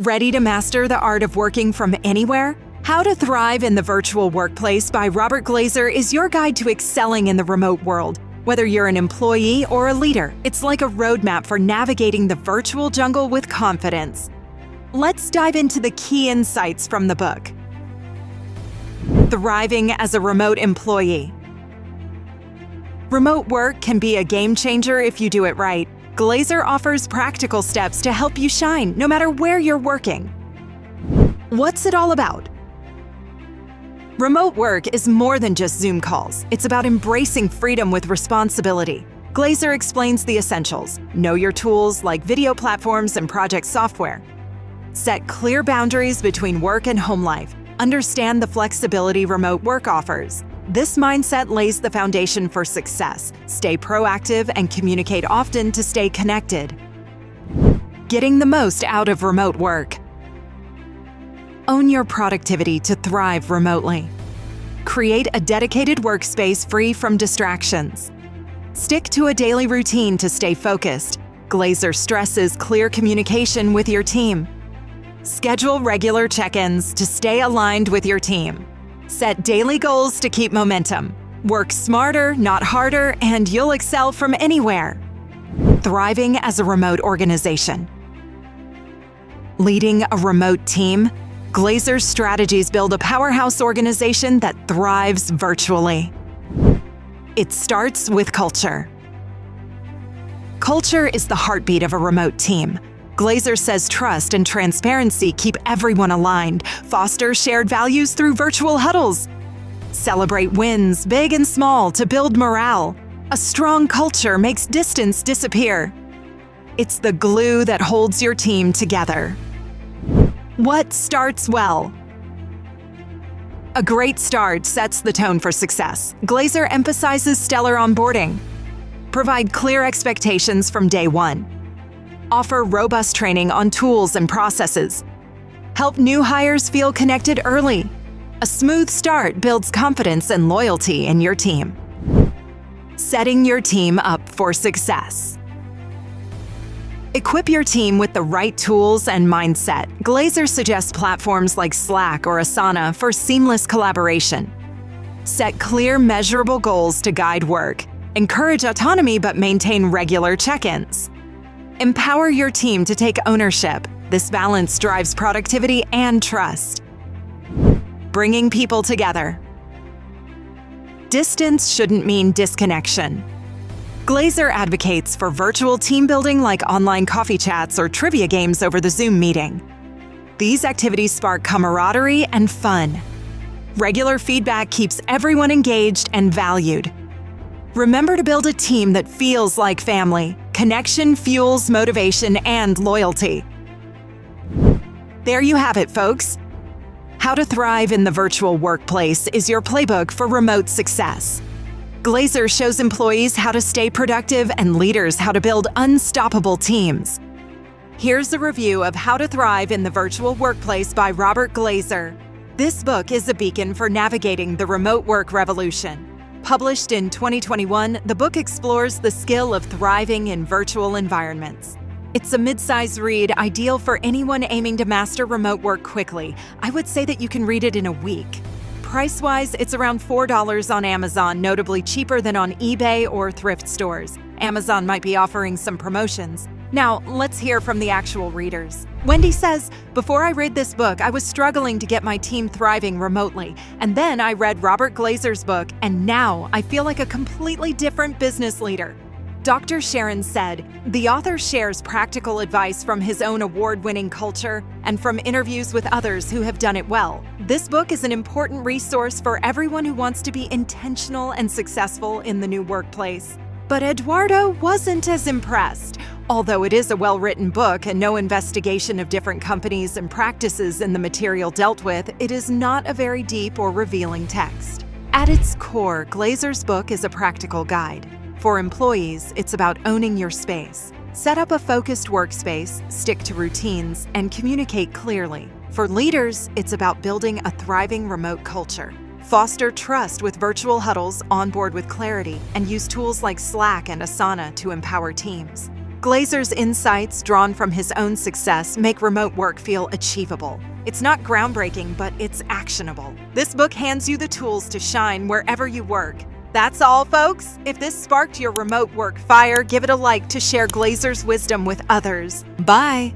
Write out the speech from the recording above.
Ready to master the art of working from anywhere? How to Thrive in the Virtual Workplace by Robert Glazer is your guide to excelling in the remote world. Whether you're an employee or a leader, it's like a roadmap for navigating the virtual jungle with confidence. Let's dive into the key insights from the book. Thriving as a remote employee. Remote work can be a game changer if you do it right. Glazer offers practical steps to help you shine, no matter where you're working. What's it all about? Remote work is more than just Zoom calls. It's about embracing freedom with responsibility. Glazer explains the essentials. Know your tools like video platforms and project software. Set clear boundaries between work and home life. Understand the flexibility remote work offers. This mindset lays the foundation for success. Stay proactive and communicate often to stay connected. Getting the most out of remote work. Own your productivity to thrive remotely. Create a dedicated workspace free from distractions. Stick to a daily routine to stay focused. Glazer stresses clear communication with your team. Schedule regular check-ins to stay aligned with your team. Set daily goals to keep momentum. Work smarter, not harder, and you'll excel from anywhere. Thriving as a remote organization. Leading a remote team, Glazer's strategies build a powerhouse organization that thrives virtually. It starts with culture. Culture is the heartbeat of a remote team. Glazer says trust and transparency keep everyone aligned. Foster shared values through virtual huddles. Celebrate wins, big and small, to build morale. A strong culture makes distance disappear. It's the glue that holds your team together. What starts well? A great start sets the tone for success. Glazer emphasizes stellar onboarding. Provide clear expectations from day one. Offer robust training on tools and processes. Help new hires feel connected early. A smooth start builds confidence and loyalty in your team. Setting your team up for success. Equip your team with the right tools and mindset. Glazer suggests platforms like Slack or Asana for seamless collaboration. Set clear, measurable goals to guide work. Encourage autonomy but maintain regular check-ins. Empower your team to take ownership. This balance drives productivity and trust. Bringing people together. Distance shouldn't mean disconnection. Glazer advocates for virtual team building like online coffee chats or trivia games over the Zoom meeting. These activities spark camaraderie and fun. Regular feedback keeps everyone engaged and valued. Remember to build a team that feels like family. Connection fuels motivation and loyalty. There you have it, folks. How to Thrive in the Virtual Workplace is your playbook for remote success. Glazer shows employees how to stay productive and leaders how to build unstoppable teams. Here's a review of How to Thrive in the Virtual Workplace by Robert Glazer. This book is a beacon for navigating the remote work revolution. Published in 2021, the book explores the skill of thriving in virtual environments. It's a mid-size read ideal for anyone aiming to master remote work quickly. I would say that you can read it in a week. Price-wise, it's around $4 on Amazon, notably cheaper than on eBay or thrift stores. Amazon might be offering some promotions. Now, let's hear from the actual readers. Wendy says, "Before I read this book, I was struggling to get my team thriving remotely. And then I read Robert Glazer's book, and now I feel like a completely different business leader." Dr. Sharon said, "The author shares practical advice from his own award-winning culture and from interviews with others who have done it well. This book is an important resource for everyone who wants to be intentional and successful in the new workplace." But Eduardo wasn't as impressed. Although it is a well-written book and no investigation of different companies and practices in the material dealt with, it is not a very deep or revealing text. At its core, Glazer's book is a practical guide. For employees, it's about owning your space. Set up a focused workspace, stick to routines, and communicate clearly. For leaders, it's about building a thriving remote culture. Foster trust with virtual huddles, onboard with clarity, and use tools like Slack and Asana to empower teams. Glazer's insights, drawn from his own success, make remote work feel achievable. It's not groundbreaking, but it's actionable. This book hands you the tools to shine wherever you work. That's all, folks. If this sparked your remote work fire, give it a like to share Glazer's wisdom with others. Bye.